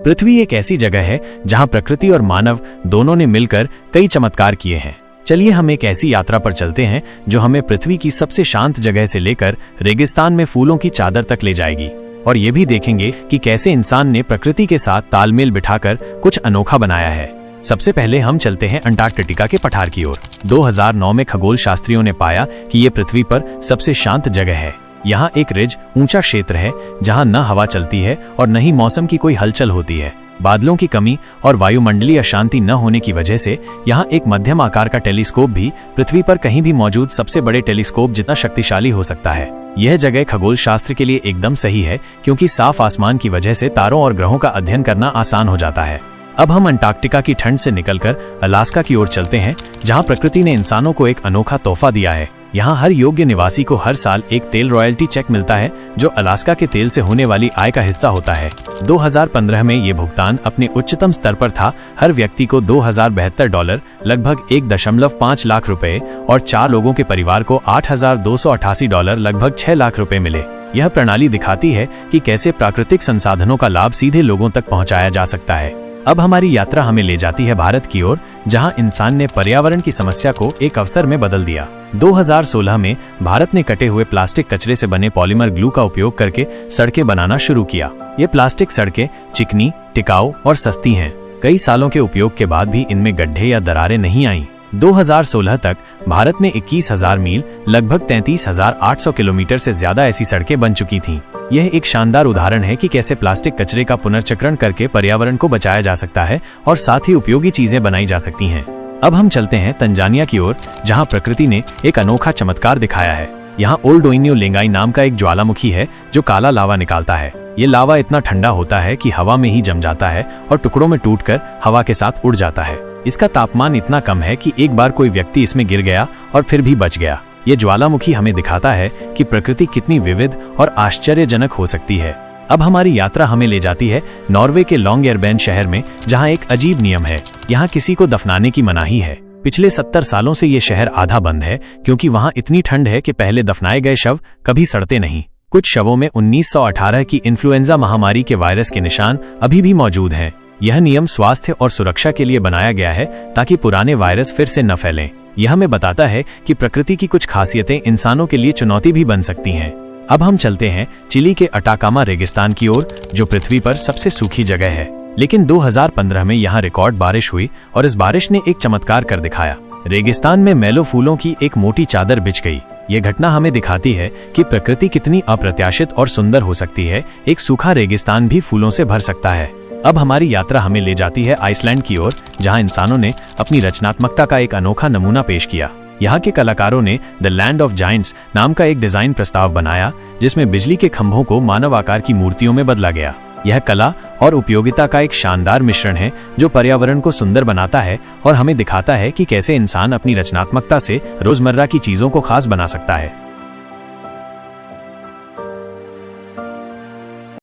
पृथ्वी एक ऐसी जगह है जहां प्रकृति और मानव दोनों ने मिलकर कई चमत्कार किए हैं। चलिए हम एक ऐसी यात्रा पर चलते हैं जो हमें पृथ्वी की सबसे शांत जगह से लेकर रेगिस्तान में फूलों की चादर तक ले जाएगी, और ये भी देखेंगे कि कैसे इंसान ने प्रकृति के साथ तालमेल बिठाकर कुछ अनोखा बनाया है। सबसे पहले हम चलते हैं अंटार्कटिका के पठार की ओर। 2009 में खगोल शास्त्रियों ने पाया कि ये पृथ्वी पर सबसे शांत जगह है। यहाँ एक रिज ऊंचा क्षेत्र है जहाँ न हवा चलती है और न ही मौसम की कोई हलचल होती है। बादलों की कमी और वायुमंडलीय अशांति न होने की वजह से यहाँ एक मध्यम आकार का टेलीस्कोप भी पृथ्वी पर कहीं भी मौजूद सबसे बड़े टेलीस्कोप जितना शक्तिशाली हो सकता है। यह जगह खगोल शास्त्र के लिए एकदम सही है क्योंकि साफ आसमान की वजह से तारों और ग्रहों का अध्ययन करना आसान हो जाता है। अब हम अंटार्कटिका की ठंड से निकलकर अलास्का की ओर चलते हैं, जहां प्रकृति ने इंसानों को एक अनोखा तोहफा दिया है। यहाँ हर योग्य निवासी को हर साल एक तेल रॉयल्टी चेक मिलता है जो अलास्का के तेल से होने वाली आय का हिस्सा होता है। 2015 में ये भुगतान अपने उच्चतम स्तर पर था। हर व्यक्ति को $2072 लगभग 1.5 लाख रुपए और 4 लोगों के परिवार को $8,288 लगभग 6 लाख रुपए मिले। यह प्रणाली दिखाती है कि कैसे प्राकृतिक संसाधनों का लाभ सीधे लोगों तक पहुंचाया जा सकता है। अब हमारी यात्रा हमें ले जाती है भारत की ओर, जहां इंसान ने पर्यावरण की समस्या को एक अवसर में बदल दिया। 2016 में भारत ने कटे हुए प्लास्टिक कचरे से बने पॉलीमर ग्लू का उपयोग करके सड़कें बनाना शुरू किया। ये प्लास्टिक सड़कें चिकनी, टिकाऊ और सस्ती हैं। कई सालों के उपयोग के बाद भी इनमें गड्ढे या दरारें नहीं आईं। 2016 तक भारत में 21,000 मील लगभग 33,800 किलोमीटर से ज्यादा ऐसी सड़कें बन चुकी थीं। यह एक शानदार उदाहरण है कि कैसे प्लास्टिक कचरे का पुनर्चक्रण करके पर्यावरण को बचाया जा सकता है और साथ ही उपयोगी चीजें बनाई जा सकती हैं। अब हम चलते हैं तंजानिया की ओर, जहां प्रकृति ने एक अनोखा चमत्कार दिखाया है। यहाँ ओल्ड ओइनियो लेंगाई नाम का एक ज्वालामुखी है जो काला लावा निकालता है। ये लावा इतना ठंडा होता है कि हवा में ही जम जाता है और टुकड़ों में टूटकर हवा के साथ उड़ जाता है। इसका तापमान इतना कम है कि एक बार कोई व्यक्ति इसमें गिर गया और फिर भी बच गया। ये ज्वालामुखी हमें दिखाता है कि प्रकृति कितनी विविध और आश्चर्यजनक हो सकती है। अब हमारी यात्रा हमें ले जाती है नॉर्वे के लॉन्गएयरबैन शहर में, जहां एक अजीब नियम है। यहाँ किसी को दफनाने की मनाही है। पिछले 70 सालों से ये शहर आधा बंद है क्योंकि वहाँ इतनी ठंड है कि पहले दफनाए गए शव कभी सड़ते नहीं। कुछ शवों में 1918 की इन्फ्लुएंजा महामारी के वायरस के निशान अभी भी मौजूद हैं। यह नियम स्वास्थ्य और सुरक्षा के लिए बनाया गया है ताकि पुराने वायरस फिर से न फैलें। यह हमें बताता है कि प्रकृति की कुछ खासियतें इंसानों के लिए चुनौती भी बन सकती हैं। अब हम चलते हैं चिली के अटाकामा रेगिस्तान की ओर, जो पृथ्वी पर सबसे सूखी जगह है। लेकिन 2015 में यहाँ रिकॉर्ड बारिश हुई और इस बारिश ने एक चमत्कार कर दिखाया। रेगिस्तान में मैलो फूलों की एक मोटी चादर बिछ गई। ये घटना हमें दिखाती है कि प्रकृति कितनी अप्रत्याशित और सुंदर हो सकती है। एक सूखा रेगिस्तान भी फूलों से भर सकता है। अब हमारी यात्रा हमें ले जाती है आइसलैंड की ओर, जहां इंसानों ने अपनी रचनात्मकता का एक अनोखा नमूना पेश किया। यहाँ के कलाकारों ने द लैंड ऑफ जायंट्स नाम का एक डिजाइन प्रस्ताव बनाया, जिसमें बिजली के खंभों को मानव आकार की मूर्तियों में बदला गया। यह कला और उपयोगिता का एक शानदार मिश्रण है जो पर्यावरण को सुंदर बनाता है और हमें दिखाता है कि कैसे इंसान अपनी रचनात्मकता से रोजमर्रा की चीजों को खास बना सकता है।